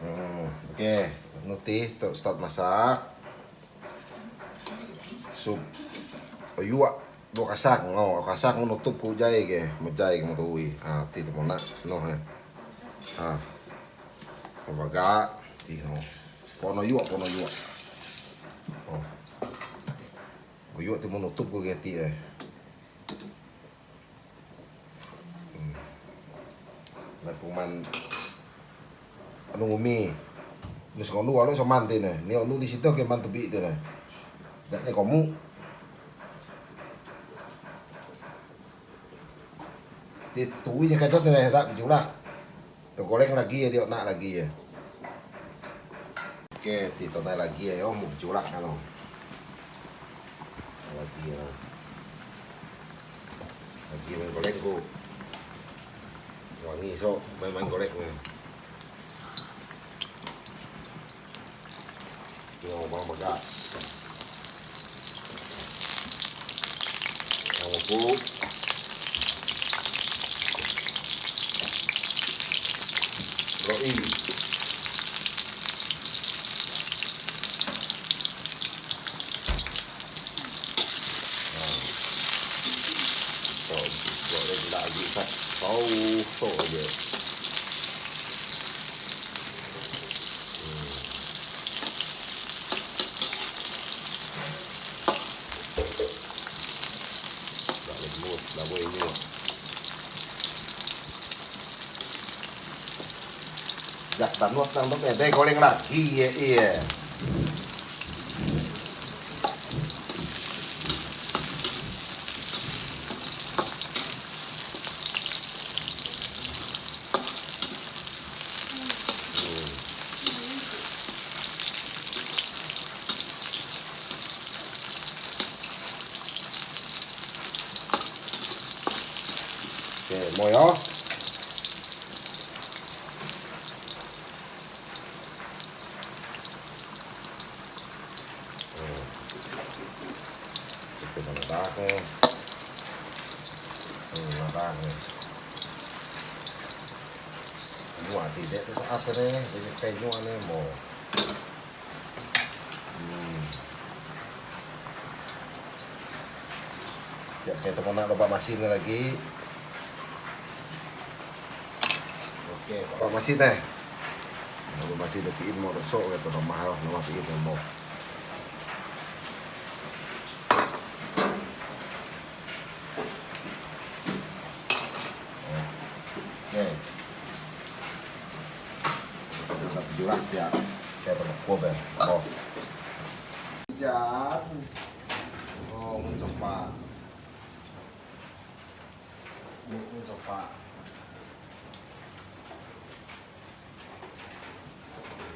Oke, Nuti start masak. Sup oyua do kasak menutup ku jai ke matui. Ti to mona no he. Baga ti no. Pono yua. Oh. Oyua ti menutup ku ke ti Kuman anu ngumi. Nus kono alo so mante ne. Ni onu di situ ke mantu bi ne. Daknya kamu Tui kacot ne tak julah. Tu goreng lagi ya dia nak lagi ya. Oke, tonton lagi ya om julah kalau. Lagi ya. Lagi main goreng ku. Wangi so main goreng ni. Tengok bang bagas. Tengok ku. Roi. Goreng lagi tak bau so je. Dah boleh ni. Giặt tàn nuốt sang lúc này đây có lên là ghi mồi đó. Itu mana ke? Mana ke? Mua tidak tu apa ni? Jadi penyu ni mau. Ya kita mau nak loba masin lagi. Oke, loba masin teh. Loba masin tu piin mau sok gitu mahal, nama piin mau. Jurah dia kayak terlalu ber. Oh. Jat. Oh, mencoba. Mencoba.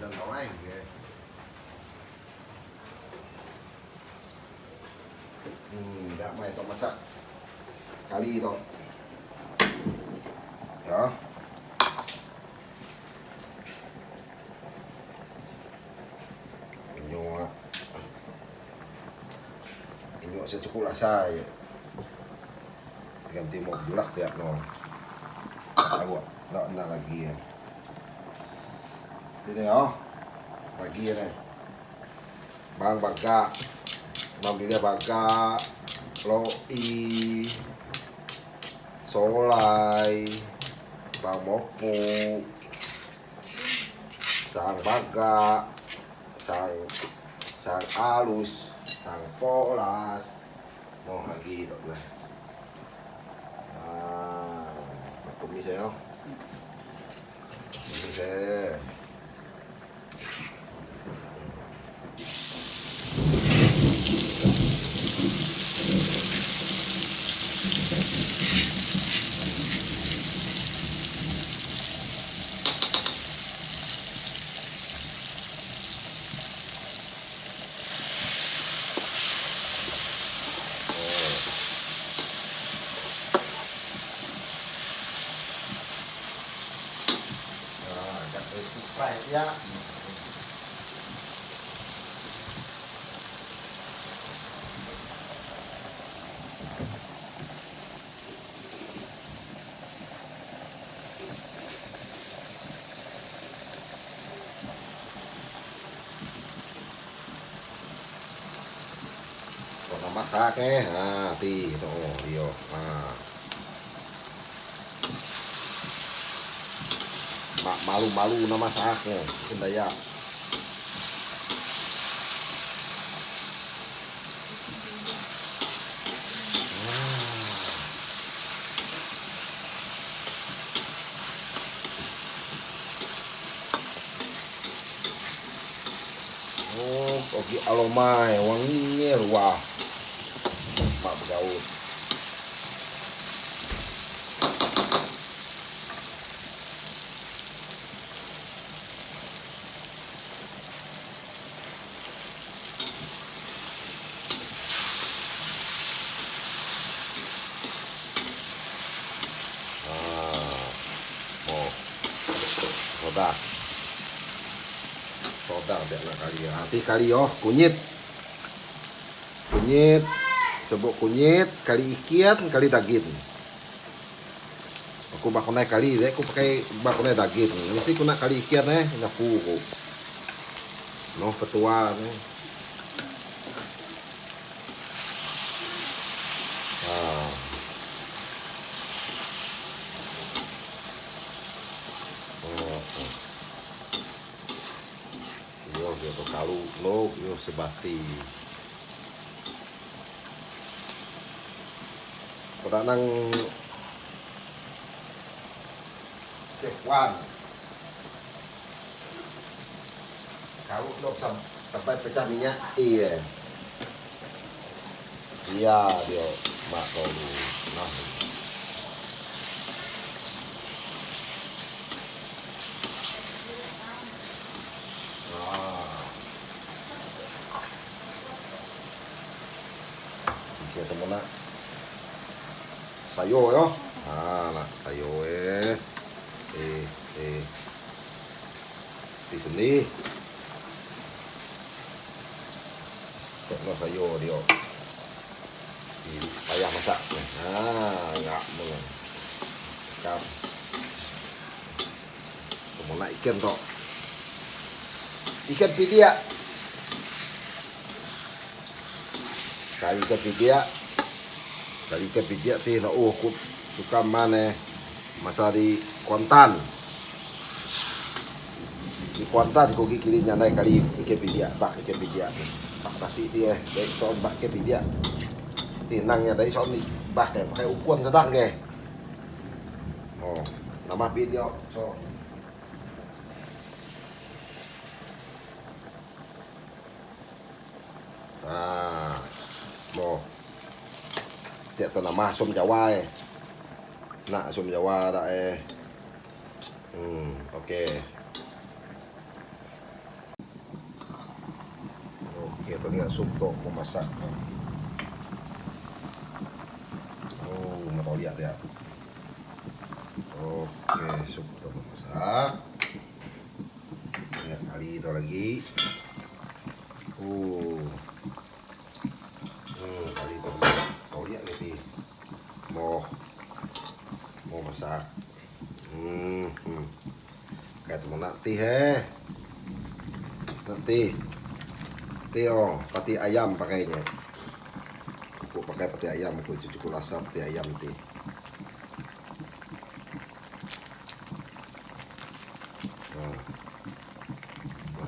Dan lain ya. Dah mai tok masak. Kali tu. Ya. Saya cukup rasa je. Ganti mau julak tiap no. Awak nak lagi ya. Ini oh. Lagi ni. Bang baga. Bang bila baga. Loi. Solai. Bang mopu. Sang baga. Sang alus. Sang polas. Mau lagi tak boleh. Tumis saya. Tumis saya. Right, ya. masak ti ito iyo. Malu-malu na masaknya sindaya. Oke alomai wanginya wah. Pak bergaul. Soda biar nak kali ya. Nanti kali kunyit sebut kunyit kali ikan kali daging. Aku bakal naik kali deh. Aku pakai bakal naik daging. Mesti aku nak kali ikan nyapu. Petua Yo kalau lo yo sebati. Pada nang F1 kalau lo sampai pecah minyak iya dia mak dulu nah teman nak sayur yo nak sayur di sini nak sayur dia payah masak enggak mengangkat teman nak ikan tok ikan pidia kali ikan pidia teh na aku suka mana masa di Kuantan kau kirinya naik kali ikan pidia tak pasti dia baik soal bak ikan pidia tinangnya dari soal ni bak pakai ukuran sedang ke nama video so tiap tu nama som Jawa nak som Jawa tak okey tu dia sup tu memasak mau lihat dia okey sup tu memasak lihat kali tu lagi kali tu kau lihat ke mau masak kayak teman nanti pati ayam pakainya aku pakai pati ayam aku cukup rasa pati ayam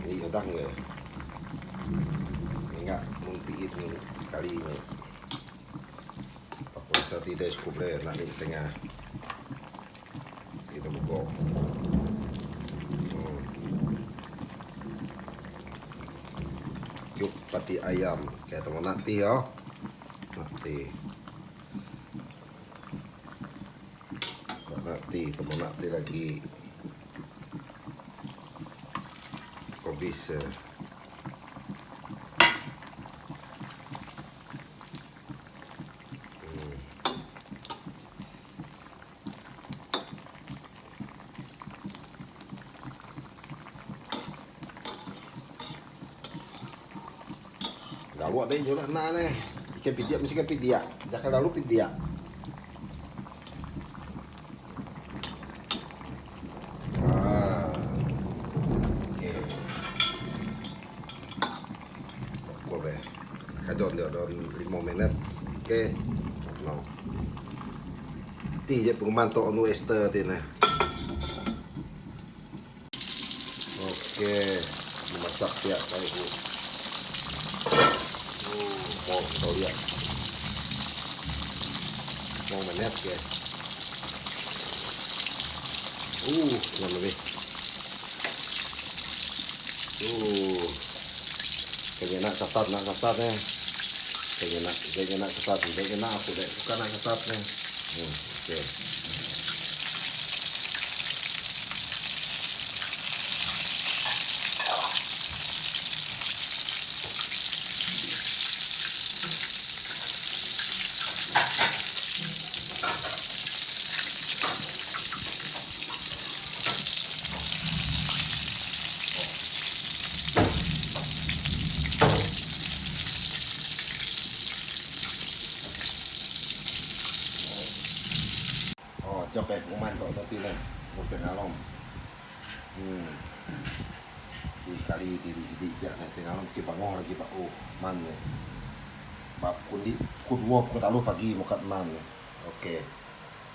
ini sedang ke enggak mungkin kali ini aku rasa tidak cukup deh nanti setengah kita buka yuk pati ayam kayak teman nanti teman nanti lagi kok bisa Lalu ada juga nak ikan pidia mesti ikan pidia. Jangan lalu pidia. Okey. Boleh. Kan John dia don 5 menit. Oke. No. Ti je pengumanto onu ester ti nah. Oke, dimasak ya kayak itu. Mau kau lihat. Mau menit ya. Yang lebih. Kayaknya nak ketat nih. Kayaknya nak ketat. Kayaknya nak aku deh, bukan nak ketat nih. Oke. Copet kumanto tadi nih, untuk ngalom. Di kali di sedikit nih, ngalom kita ngor lagi pak man nih. Bab kundi kudwop kita lu pagi mukat man nih. Oke.